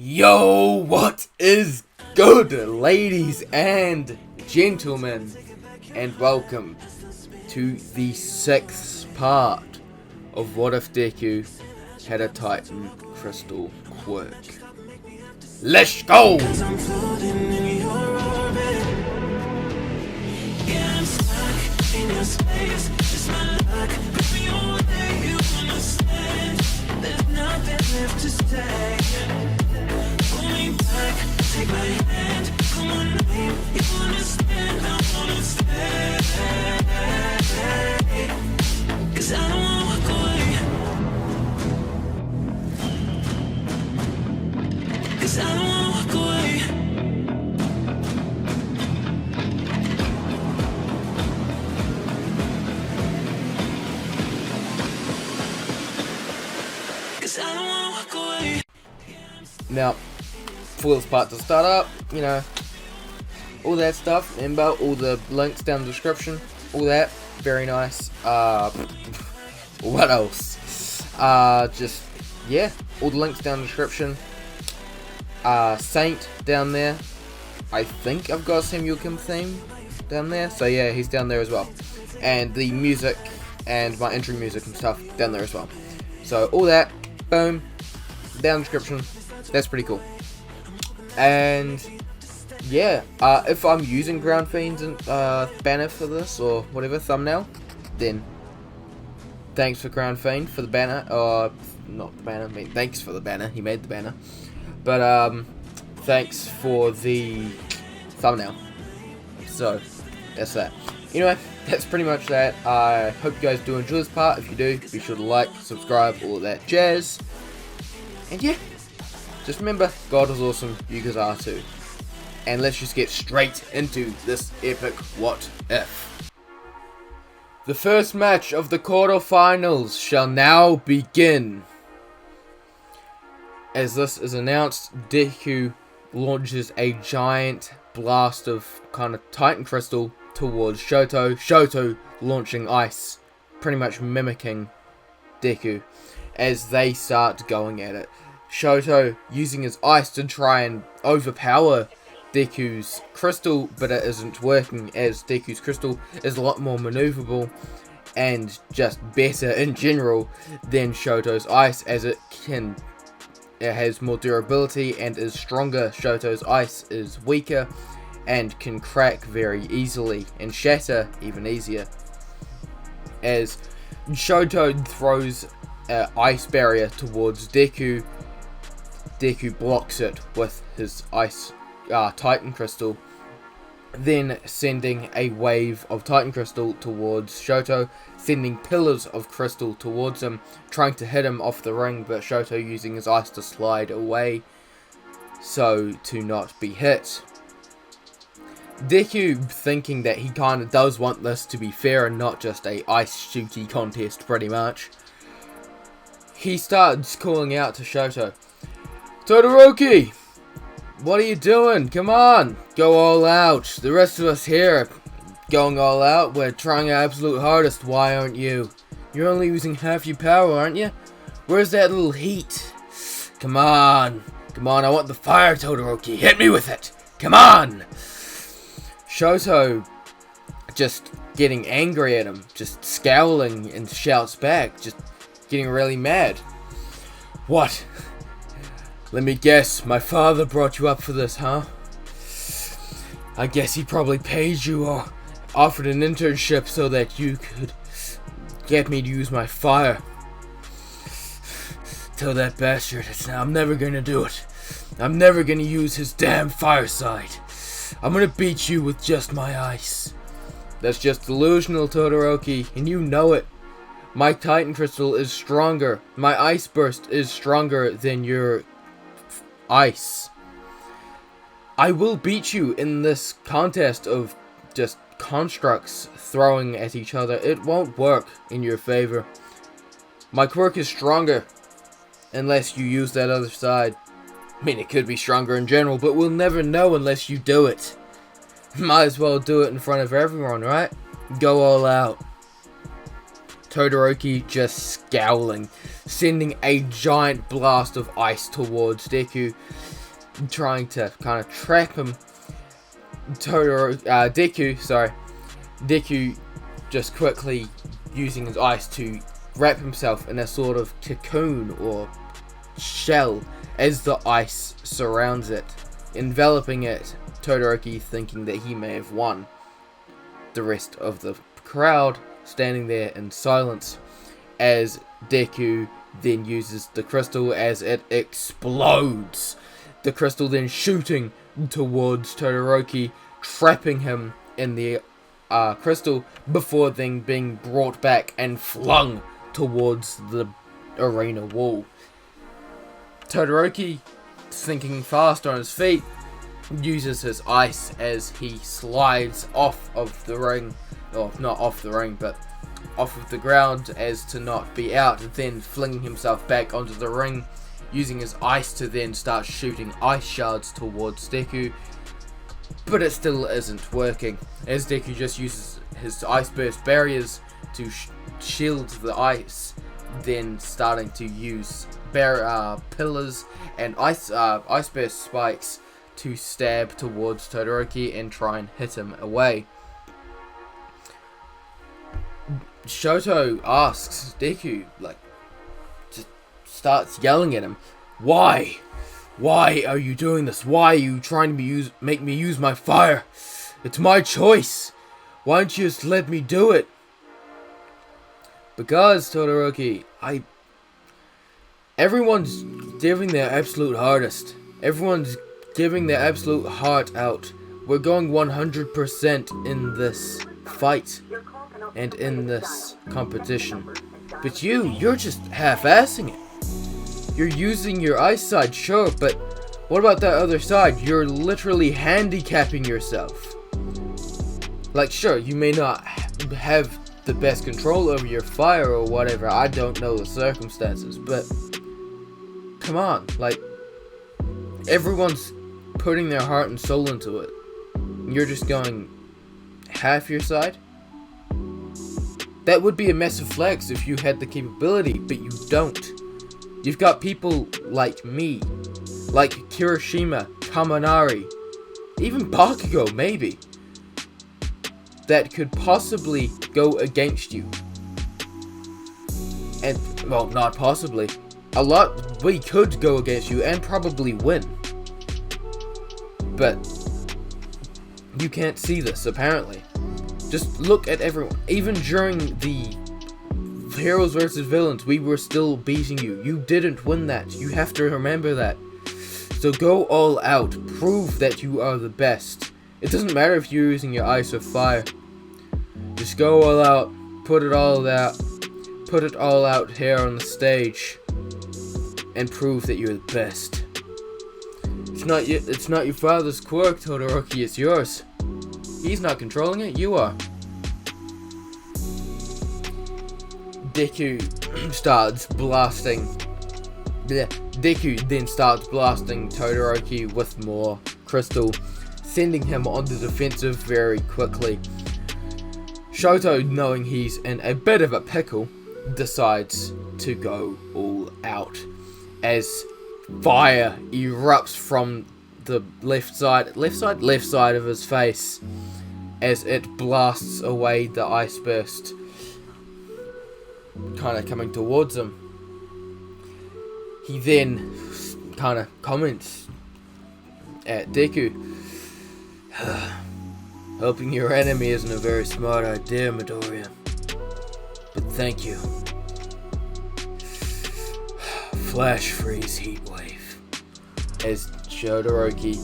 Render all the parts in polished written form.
Yo, what is good, ladies and gentlemen, and welcome to the 6th part of What If Deku Had a Titan Crystal Quirk. Let's go! Take my hand, come on, name, you understand, I wanna stay, 'cause I don't wanna walk away, 'cause I don't wanna walk away, 'cause I don't wanna walk away. Now, for this part to start up, all that stuff, remember, all the links down the description, all that, very nice. What else? All the links down the description. Saint down there, I think I've got a Samuel Kim theme down there, so yeah, he's down there as well. And the music, and my intro music and stuff, down there as well. So all that, boom, down the description, that's pretty cool. And yeah, if I'm using Crown Fiend's banner for this or whatever thumbnail, then thanks for Crown Fiend for the banner, or not the banner. I mean, thanks for the banner. He made the banner, but thanks for the thumbnail. So that's that. Anyway, that's pretty much that. I hope you guys do enjoy this part. If you do, be sure to like, subscribe, all of that jazz. And yeah. Just remember, God is awesome, you guys are too. And let's just get straight into this epic what if. The first match of the quarterfinals shall now begin. As this is announced, Deku launches a giant blast of kind of Titan Crystal towards Shoto. Shoto launching ice, pretty much mimicking Deku as they start going at it. Shoto using his ice to try and overpower Deku's crystal, but it isn't working, as Deku's crystal is a lot more maneuverable and just better in general than Shoto's ice, as it has more durability and is stronger. Shoto's ice is weaker and can crack very easily and shatter even easier, as Shoto throws an ice barrier towards Deku. Deku blocks it with his ice Titan Crystal, then sending a wave of Titan Crystal towards Shoto, sending pillars of crystal towards him, trying to hit him off the ring, but Shoto using his ice to slide away so to not be hit. Deku, thinking that he kind of does want this to be fair and not just a ice shooty contest pretty much, he starts calling out to Shoto, "Todoroki, what are you doing? Come on, go all out. The rest of us here going all out. We're trying our absolute hardest. Why aren't you? You're only using half your power, aren't you? Where's that little heat? Come on. Come on, I want the fire, Todoroki. Hit me with it. Come on." Shoto just getting angry at him, just scowling, and shouts back, just getting really mad. "What? Let me guess, my father brought you up for this, huh? I guess he probably paid you or offered an internship so that you could get me to use my fire. Tell that bastard I'm never gonna do it. I'm never gonna use his damn fireside. I'm gonna beat you with just my ice." "That's just delusional, Todoroki, and you know it. My Titan Crystal is stronger. My Ice Burst is stronger than your ice. I will beat you in this contest of just constructs throwing at each other. It won't work in your favor. My quirk is stronger unless you use that other side. I mean, it could be stronger in general, but we'll never know unless you do it. Might as well do it in front of everyone, right? Go all out." Todoroki just scowling, sending a giant blast of ice towards Deku, trying to kind of trap him. Deku just quickly using his ice to wrap himself in a sort of cocoon or shell as the ice surrounds it, enveloping it. Todoroki thinking that he may have won. The rest of the crowd standing there in silence as Deku then uses the crystal as it explodes. The crystal then shooting towards Todoroki, trapping him in the crystal before then being brought back and flung towards the arena wall. Todoroki, thinking fast on his feet, uses his ice as he slides off of the ring, or not off the ring, but off of the ground as to not be out, then flinging himself back onto the ring, using his ice to then start shooting ice shards towards Deku, but it still isn't working, as Deku just uses his ice burst barriers to shield the ice, then starting to use pillars and ice burst spikes to stab towards Todoroki and try and hit him away. Shoto asks Deku, just starts yelling at him, "Why? Why are you doing this? Why are you trying to make me use my fire? It's my choice. Why don't you just let me do it?" Because, Todoroki, everyone's giving their absolute hardest. Everyone's giving their absolute heart out. We're going 100% in this fight and in this competition. But you're just half-assing it. You're using your ice side, sure, but what about that other side? You're literally handicapping yourself. Sure, you may not have the best control over your fire or whatever, I don't know the circumstances, but come on, everyone's putting their heart and soul into it. You're just going half your side? That would be a massive flex if you had the capability, but you don't. You've got people like me, like Kirishima, Kaminari, even Bakugo maybe, that could possibly go against you. And, well, not possibly. We could go against you and probably win. But you can't see this, apparently. Just look at everyone. Even during the Heroes vs. Villains, we were still beating you. You didn't win that. You have to remember that. So go all out. Prove that you are the best. It doesn't matter if you're using your ice or fire. Just go all out. Put it all out. Put it all out here on the stage. And prove that you're the best. It's not your father's quirk, Todoroki, it's yours. He's not controlling it, you are. Deku starts blasting. Deku then starts blasting Todoroki with more crystal, sending him on the defensive very quickly. Shoto, knowing he's in a bit of a pickle, decides to go all out as fire erupts from the left side of his face as it blasts away the ice burst, kind of coming towards him. He then kind of comments at Deku, "Helping your enemy isn't a very smart idea, Midoriya, but thank you." Flash freeze heat wave as Todoroki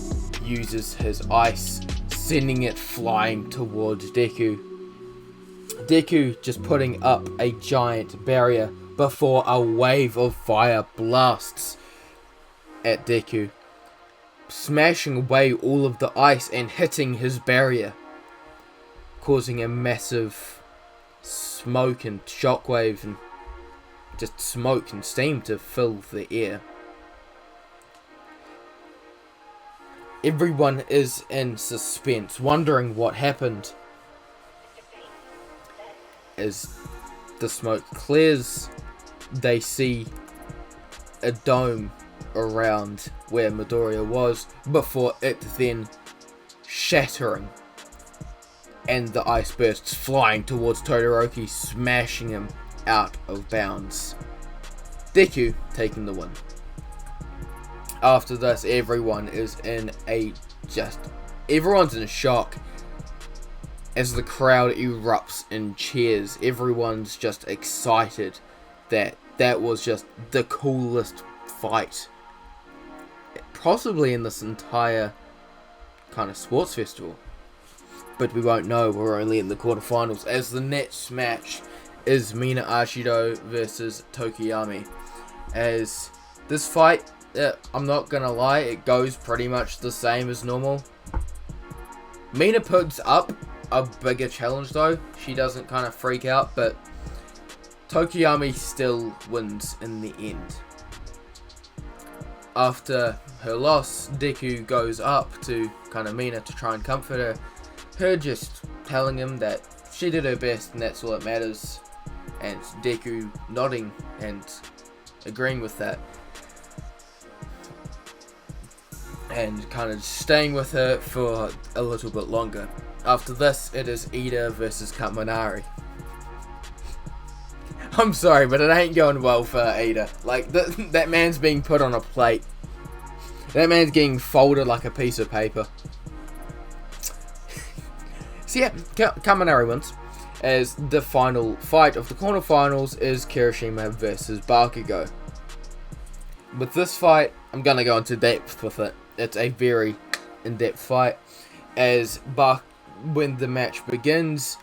uses his ice, sending it flying towards Deku. Deku just putting up a giant barrier before a wave of fire blasts at Deku, smashing away all of the ice and hitting his barrier, causing a massive smoke and shockwave and just smoke and steam to fill the air. Everyone is in suspense, wondering what happened, as the smoke clears, they see a dome around where Midoriya was before it then shattering, and the ice bursts flying towards Todoroki, smashing him out of bounds. Deku taking the win. After this, everyone's in shock as the crowd erupts in cheers. Everyone's just excited that was just the coolest fight possibly in this entire kind of sports festival. But we won't know, we're only in the quarterfinals, as the next match is Mina Ashido versus Tokiyami. As this fight, I'm not gonna lie, it goes pretty much the same as normal. Mina puts up a bigger challenge though, she doesn't kind of freak out, but Tokiyami still wins in the end. After her loss, Deku goes up to kind of Mina to try and comfort her. Her just telling him that she did her best and that's all that matters. And Deku nodding and agreeing with that. And kind of staying with her for a little bit longer. After this, it is Ida versus Kaminari. I'm sorry, but it ain't going well for Ida. Like, that man's being put on a plate. That man's getting folded like a piece of paper. So yeah, Kaminari wins. As the final fight of the quarterfinals is Kirishima versus Bakugo. With this fight, I'm gonna go into depth with it. It's a very in-depth fight. As when the match begins,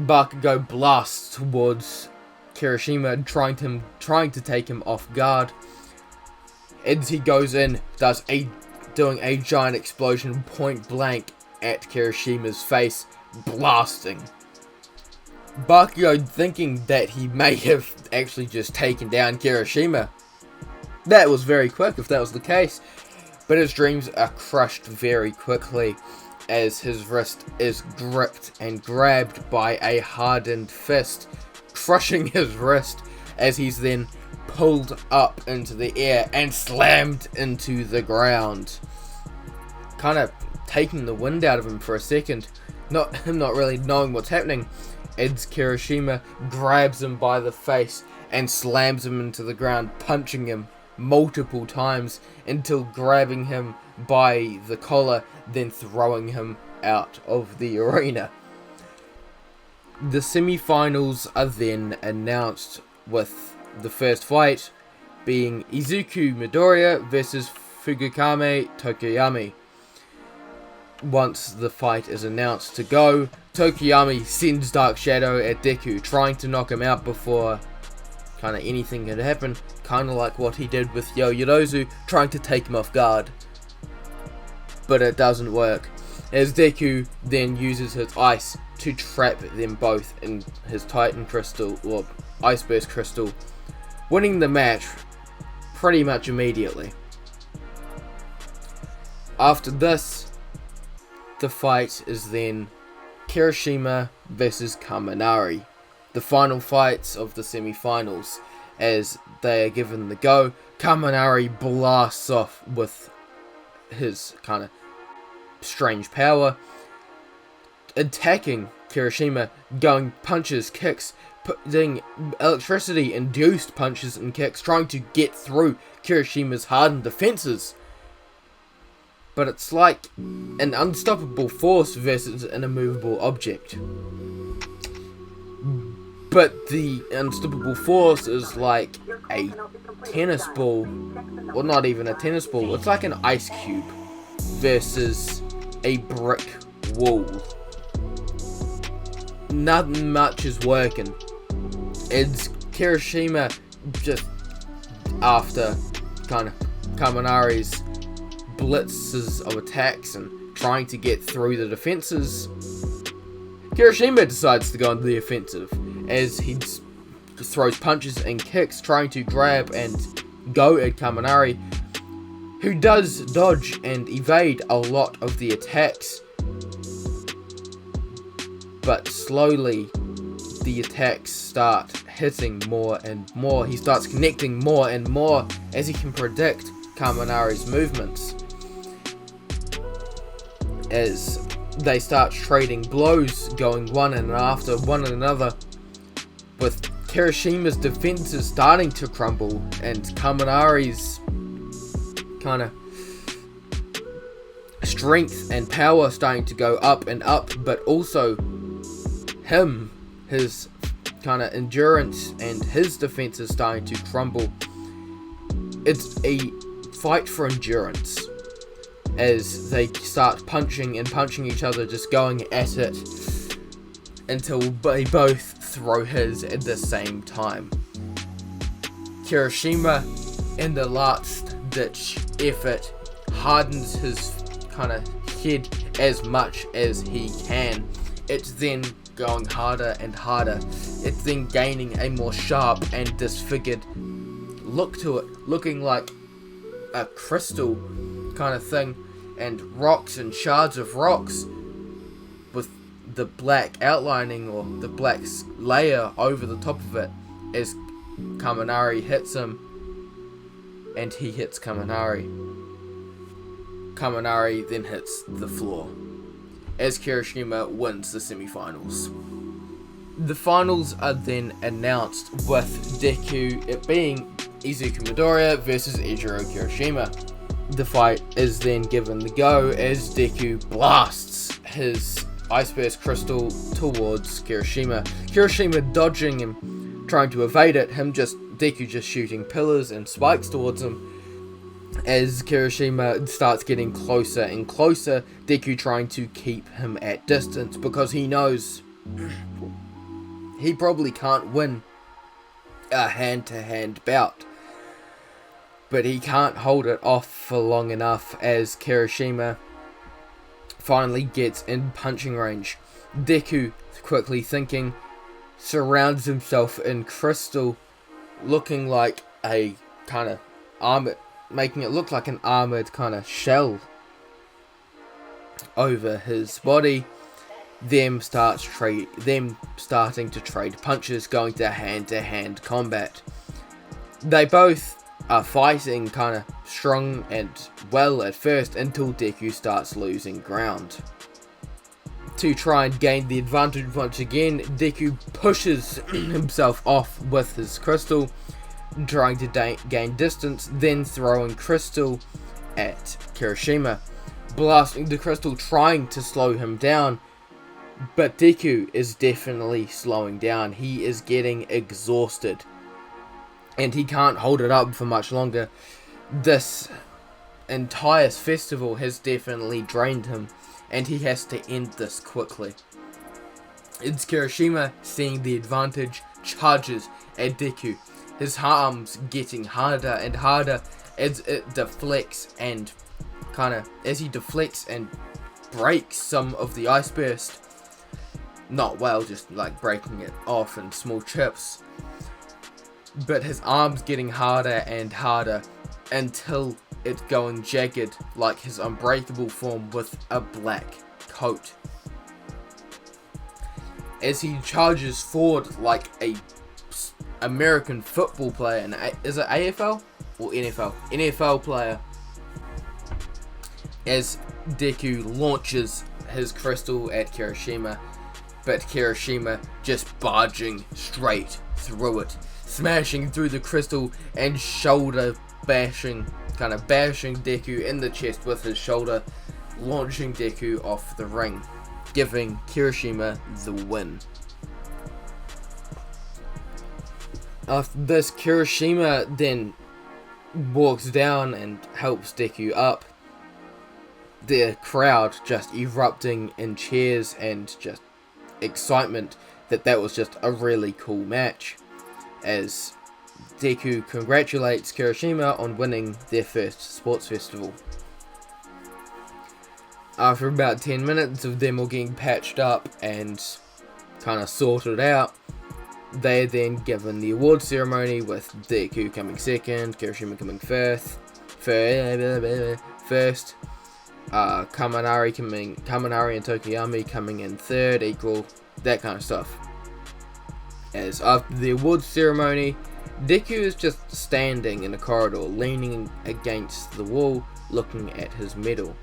Bakugo blasts towards Kirishima, trying to take him off guard. As he goes in, doing a giant explosion point blank at Kirishima's face, blasting. Bakugo thinking that he may have actually just taken down Kirishima. That was very quick if that was the case, but his dreams are crushed very quickly as his wrist is gripped and grabbed by a hardened fist, crushing his wrist as he's then pulled up into the air and slammed into the ground, kind of taking the wind out of him for a second, not really knowing what's happening. As Kirishima grabs him by the face and slams him into the ground, punching him multiple times until grabbing him by the collar, then throwing him out of the arena. The semi-finals are then announced, with the first fight being Izuku Midoriya versus Fugakame Tokiyami. Once the fight is announced to go, Tokiyami sends Dark Shadow at Deku, trying to knock him out before kind of anything could happen, kind of like what he did with Yorozu, trying to take him off guard. But it doesn't work, as Deku then uses his ice to trap them both in his Titan Crystal, or Ice Burst Crystal, winning the match pretty much immediately. After this, the fight is then Kirishima versus Kaminari. The final fights of the semi-finals, as they are given the go. Kaminari blasts off with his kind of strange power, attacking Kirishima, going punches, kicks, putting electricity-induced punches and kicks, trying to get through Kirishima's hardened defenses. But it's like an unstoppable force versus an immovable object. But the unstoppable force is like a tennis ball, or not even a tennis ball, it's like an ice cube versus a brick wall. Nothing much is working. It's Kirishima, just after kind of Kaminari's blitzes of attacks and trying to get through the defenses, Kirishima decides to go into the offensive as he throws punches and kicks, trying to grab and go at Kaminari, who does dodge and evade a lot of the attacks, but slowly the attacks start hitting more and more. He starts connecting more and more as he can predict Kaminari's movements. As they start trading blows, going one and after one another, with Kirishima's defenses starting to crumble and Kaminari's kind of strength and power starting to go up and up, but also his kind of endurance and his defenses starting to crumble. It's a fight for endurance as they start punching each other, just going at it until they both throw his at the same time. Kirishima, in the last ditch effort, hardens his kind of head as much as he can. It's then going harder and harder. It's then gaining a more sharp and disfigured look to it, looking like a crystal kind of thing, and rocks and shards of rocks with the black outlining or the black layer over the top of it as Kaminari hits him, and he hits Kaminari. Kaminari then hits the floor as Kirishima wins the semi-finals. The finals are then announced with Deku, it being Izuku Midoriya versus Ejiro Kirishima. The fight is then given the go as Deku blasts his Ice Burst Crystal towards Kirishima. Kirishima dodging him, trying to evade it, Deku just shooting pillars and spikes towards him. As Kirishima starts getting closer and closer, Deku trying to keep him at distance because he knows he probably can't win a hand-to-hand bout. But he can't hold it off for long enough as Kirishima finally gets in punching range. Deku, quickly thinking, surrounds himself in crystal, looking like a kind of armored, making it look like an armored kind of shell over his body. Them starting to trade punches, going to hand combat. They both are fighting kind of strong and well at first until Deku starts losing ground. To try and gain the advantage once again, Deku pushes himself off with his crystal, trying to gain distance, then throwing crystal at Kirishima, blasting the crystal, trying to slow him down. But Deku is definitely slowing down. He is getting exhausted, and he can't hold it up for much longer. This entire festival has definitely drained him, and he has to end this quickly. It's Kirishima, seeing the advantage, charges at Deku, his arms getting harder and harder as it deflects and he deflects and breaks some of the ice burst. Not well, just like breaking it off in small chips. But his arms getting harder and harder until it's going jagged like his unbreakable form with a black coat. As he charges forward like a American football player, is it AFL or NFL? NFL player. As Deku launches his crystal at Kirishima, but Kirishima just barging straight through it, smashing through the crystal and shoulder bashing Deku in the chest with his shoulder, launching Deku off the ring, giving Kirishima the win. After this, Kirishima then walks down and helps Deku up. The crowd just erupting in cheers and just excitement that was just a really cool match, as Deku congratulates Kirishima on winning their first sports festival. After about 10 minutes of them all getting patched up and kind of sorted out, they are then given the award ceremony with Deku coming second, Kirishima coming first, Kaminari and Tokoyami coming in third, equal, that kind of stuff. As after the awards ceremony, Deku is just standing in a corridor, leaning against the wall, looking at his medal,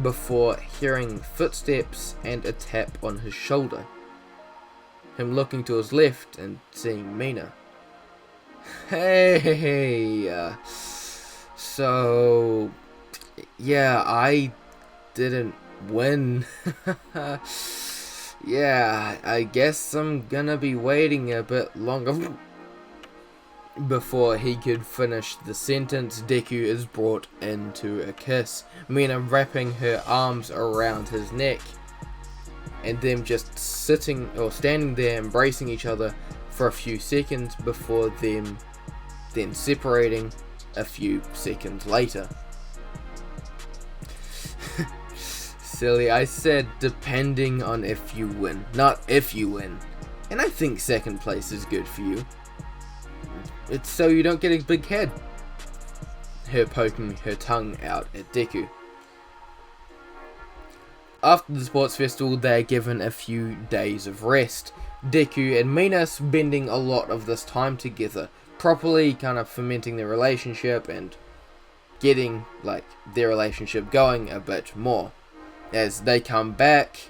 before hearing footsteps and a tap on his shoulder. Him looking to his left and seeing Mina. Hey, so, yeah, I didn't win. Yeah, I guess I'm gonna be waiting a bit longer. Before he could finish the sentence, Deku is brought into a kiss, Mina wrapping her arms around his neck, and them just sitting or standing there embracing each other for a few seconds before them then separating a few seconds later. Silly, I said depending on if you win, not if you win. And I think second place is good for you. It's so you don't get a big head. Her poking her tongue out at Deku. After the sports festival, they are given a few days of rest. Deku and Mina spending a lot of this time together, properly kind of fomenting their relationship and getting like their relationship going a bit more. As they come back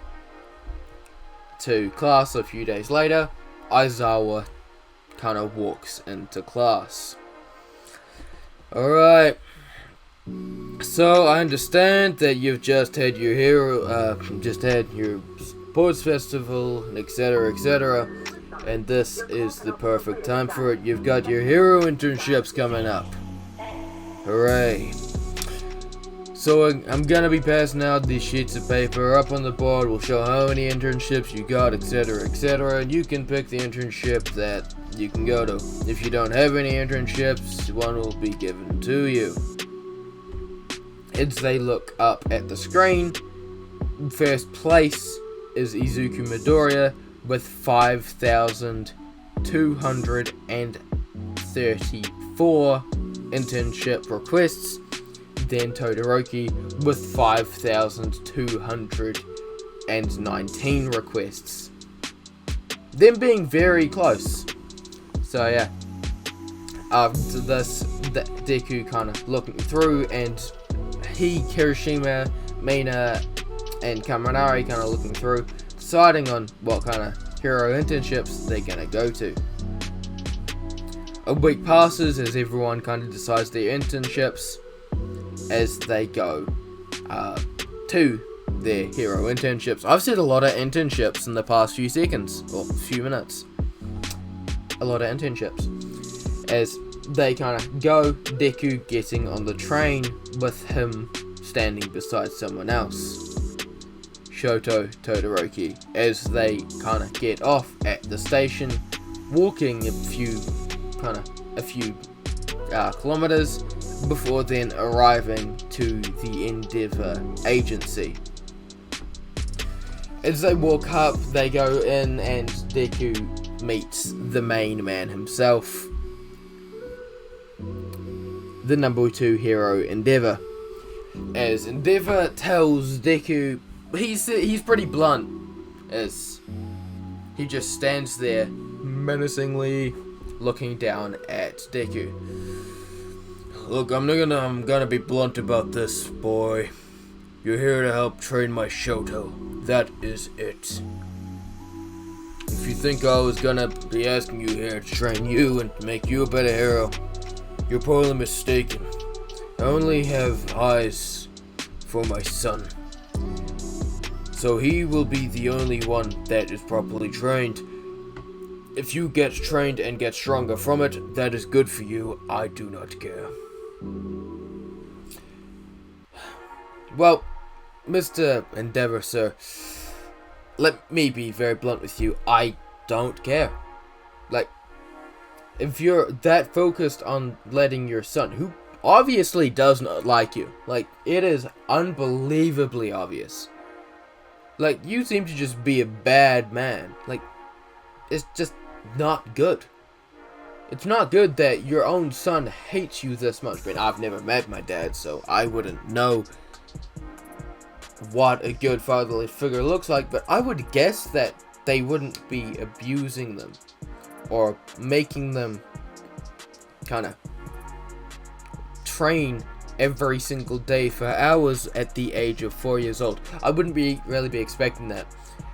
to class a few days later, Aizawa kind of walks into class. Alright, so I understand that you've just had your sports festival, etc, etc, and this is the perfect time for it. You've got your hero internships coming up. Hooray. So I'm gonna be passing out these sheets of paper. Up on the board will show how many internships you got, etc, etc, and you can pick the internship that you can go to. If you don't have any internships, one will be given to you. As they look up at the screen, first place is Izuku Midoriya with 5,234 internship requests. Then Todoroki with 5,219 requests. Them being very close. So yeah, after this, Deku kind of looking through, and Kirishima, Mina, and Kaminari kind of looking through, deciding on what kind of hero internships they're gonna go to. A week passes as everyone kind of decides their internships as they go to their hero internships. I've said a lot of internships in the past few seconds, or few minutes. A lot of internships. As they kind of go, Deku getting on the train with him standing beside someone else. Shoto, Todoroki, as they kind of get off at the station, walking a few kilometers before then arriving to the Endeavor agency. As they walk up, they go in and Deku meets the main man himself, the number 2 hero, Endeavor. As Endeavor tells Deku, he's pretty blunt, as he just stands there menacingly looking down at Deku. Look, I'm gonna be blunt about this, boy. You're here to help train my Shoto. That is it. If you think I was gonna be asking you here to train you and make you a better hero, you're probably mistaken. I only have eyes for my son. So he will be the only one that is properly trained. If you get trained and get stronger from it, that is good for you. I do not care. Well, Mr. Endeavor, sir, let me be very blunt with you. I don't care. Like, if you're that focused on letting your son, who obviously does not like you, like, it is unbelievably obvious. Like, you seem to just be a bad man. Like, it's just not good. It's not good that your own son hates you this much. I mean, I've never met my dad, so I wouldn't know what a good fatherly figure looks like, but I would guess that they wouldn't be abusing them. or making them kind of train every single day for hours at the age of 4 years old. I wouldn't really be expecting that.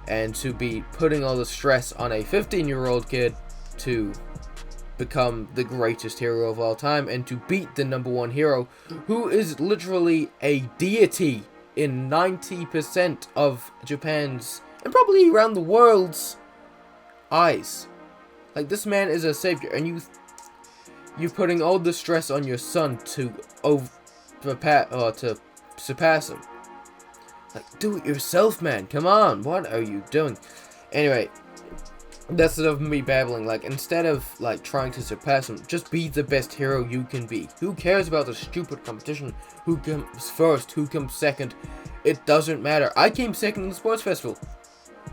And to be putting all the stress on a 15-year-old kid to become the greatest hero of all time and to beat the #1 hero, who is literally a deity in 90% of Japan's and probably around the world's eyes. Like, this man is a savior, and you're putting all the stress on your son to surpass him. Like, do it yourself, man. Come on, what are you doing? Anyway, that's sort of me babbling. Like, instead of like trying to surpass him, just be the best hero you can be. Who cares about the stupid competition? Who comes first? Who comes second? It doesn't matter. I came second in the sports festival.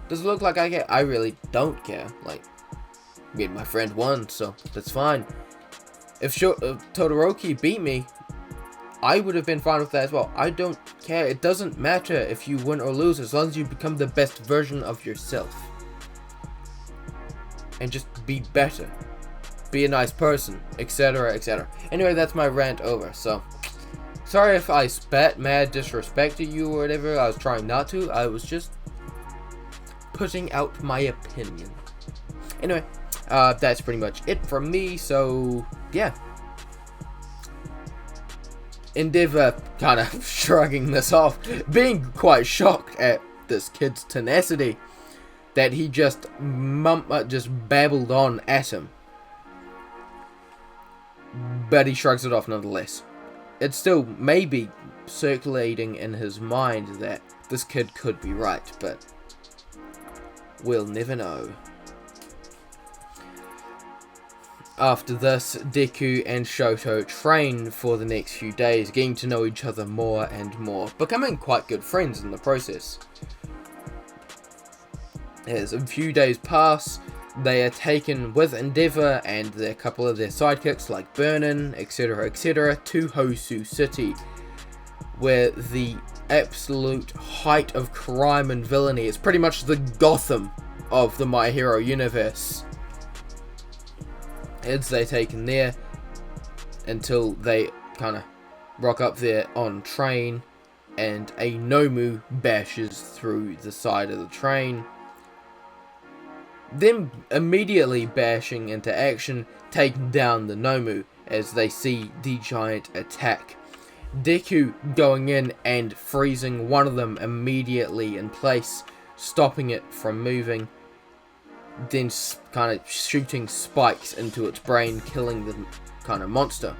Does it look like I care? I really don't care. Like, me and my friend won, so that's fine. If Todoroki beat me, I would have been fine with that as well. I don't care. It doesn't matter if you win or lose, as long as you become the best version of yourself. And just be better. Be a nice person, etc, etc. Anyway, that's my rant over, so sorry if I spat mad disrespect to you or whatever. I was trying not to. I was just putting out my opinion. Anyway, that's pretty much it from me, so yeah. Endeavor kind of shrugging this off, being quite shocked at this kid's tenacity, that he just babbled on at him. But he shrugs it off nonetheless. It's still maybe circulating in his mind that this kid could be right, but we'll never know. After this, Deku and Shoto train for the next few days, getting to know each other more and more, becoming quite good friends in the process. As a few days pass, they are taken with Endeavor and a couple of their sidekicks like Burnin, etc, etc, to Hosu City, where the absolute height of crime and villainy is pretty much the Gotham of the My Hero universe. As they're taken there until they kind of rock up there on train, and a Nomu bashes through the side of the train. Them immediately bashing into action, taking down the Nomu as they see the giant attack. Deku going in and freezing one of them immediately in place, stopping it from moving. Then kind of shooting spikes into its brain, killing the kind of monster.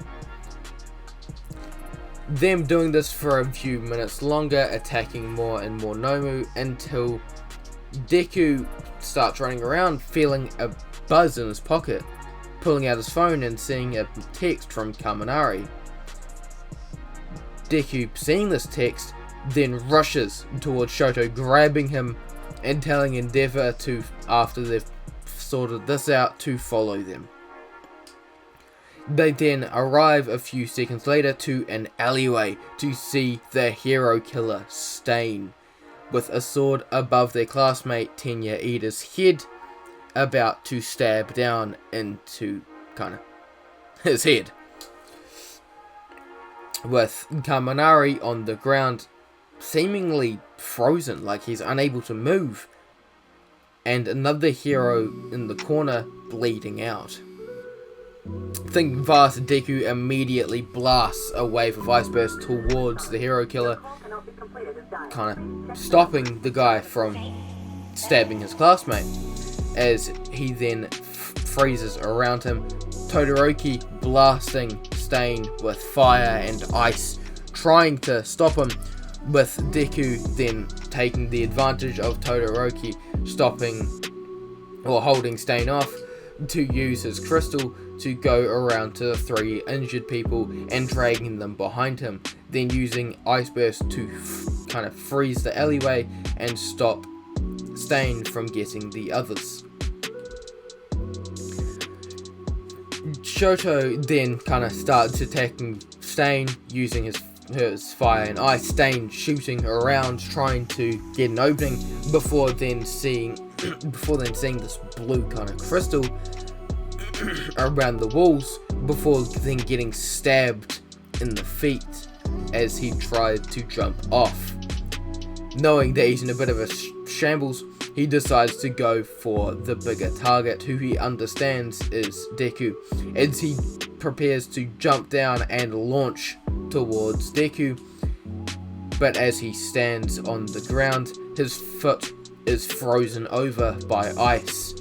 Them doing this for a few minutes longer, attacking more and more Nomu, until Deku starts running around feeling a buzz in his pocket, pulling out his phone and seeing a text from Kaminari. Deku, seeing this text, then rushes towards Shoto, grabbing him and telling Endeavor to, after they've sorted this out, to follow them. They then arrive a few seconds later to an alleyway to see the hero killer Stain, with a sword above their classmate Tenya Iida's head, about to stab down into kind of his head. With Kaminari on the ground, seemingly frozen, like he's unable to move, and another hero in the corner bleeding out. Thinking fast, Deku immediately blasts a wave of ice burst towards the hero killer, kind of stopping the guy from stabbing his classmate, as he then freezes around him. Todoroki blasting Stain with fire and ice, trying to stop him, with Deku then taking the advantage of Todoroki stopping or holding Stain off to use his crystal to go around to the three injured people and dragging them behind him, then using Ice Burst to kind of freeze the alleyway and stop Stain from getting the others. Shoto then kind of starts attacking Stain using his fire and ice. Stain shooting around trying to get an opening before then seeing this blue kind of crystal around the walls before then getting stabbed in the feet as he tried to jump off. Knowing that he's in a bit of a shambles, he decides to go for the bigger target, who he understands is Deku, as he prepares to jump down and launch towards Deku. But as he stands on the ground, his foot is frozen over by ice,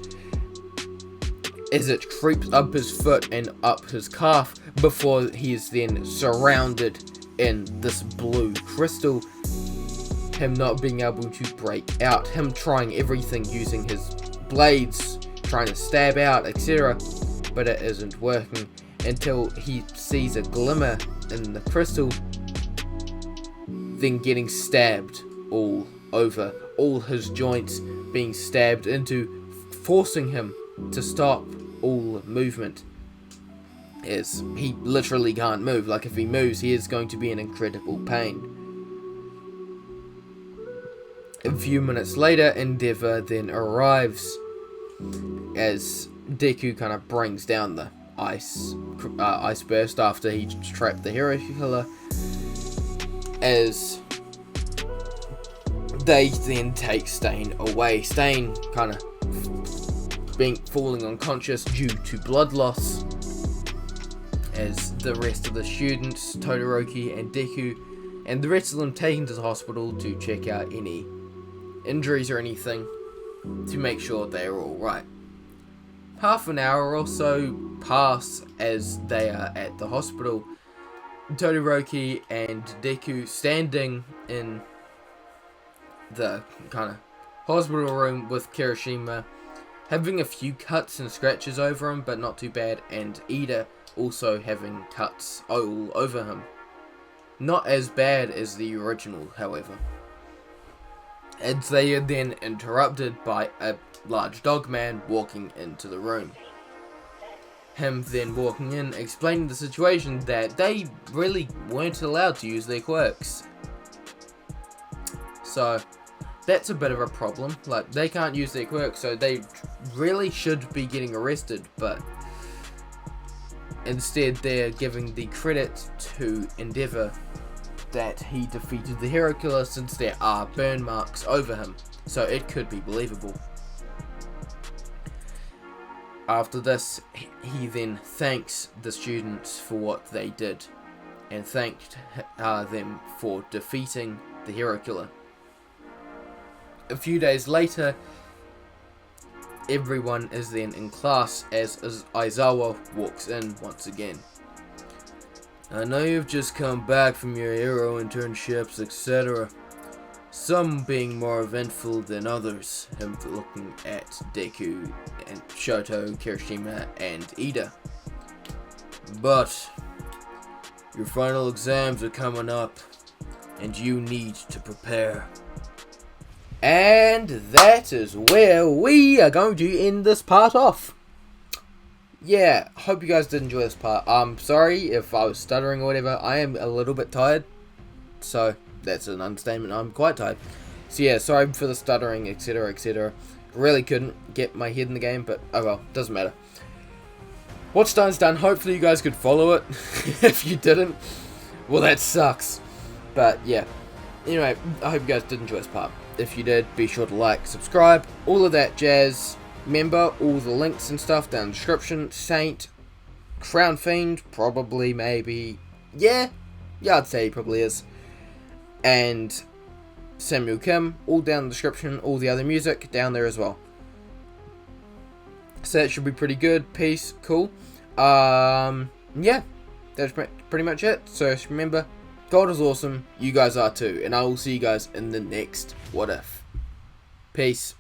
as it creeps up his foot and up his calf before he is then surrounded in this blue crystal. Him not being able to break out, him trying everything using his blades, trying to stab out, etc., but it isn't working until he sees a glimmer in the crystal, then getting stabbed all over, all his joints being stabbed into, forcing him to stop all movement, as he literally can't move. Like, if he moves, he is going to be in incredible pain. A few minutes later, Endeavor then arrives as Deku kind of brings down the ice burst after he trapped the hero killer, as they then take Stain away. Stain kind of falling unconscious due to blood loss, as the rest of the students, Todoroki and Deku, and the rest of them taken to the hospital to check out any injuries or anything to make sure they're alright. Half an hour or so pass as they are at the hospital. Todoroki and Deku standing in the kind of hospital room with Kirishima, having a few cuts and scratches over him, but not too bad, and Ida also having cuts all over him. Not as bad as the original, however. As they are then interrupted by a large dog man walking into the room. Him then walking in, explaining the situation, that they really weren't allowed to use their quirks. So that's a bit of a problem. Like, they can't use their quirks, so they really should be getting arrested, but instead they're giving the credit to Endeavor that he defeated the hero killer, since there are burn marks over him, so it could be believable. After this, he then thanks the students for what they did, and thanked them for defeating the hero killer. A few days later, everyone is then in class as Aizawa walks in once again. I know you've just come back from your hero internships, etc. Some being more eventful than others. Him looking at Deku and Shoto, Kirishima, and Ida. But your final exams are coming up, and you need to prepare. And that is where we are going to end this part off. Yeah, hope you guys did enjoy this part. I'm sorry if I was stuttering or whatever. I am a little bit tired, so that's an understatement. I'm quite tired. So yeah, sorry for the stuttering, etc, etc. Really couldn't get my head in the game, but oh well, doesn't matter. What's done's done. Hopefully you guys could follow it. If you didn't, well, that sucks. But yeah, anyway, I hope you guys did enjoy this part. If you did, be sure to like, subscribe, all of that jazz. Remember, all the links and stuff down in the description. Saint, Crown Fiend, probably, maybe. Yeah, I'd say he probably is. And Samuel Kim, all down in the description. All the other music down there as well. So that should be pretty good. Peace, cool. Yeah, that's pretty much it. So just remember, God is awesome. You guys are too. And I will see you guys in the next What If. Peace.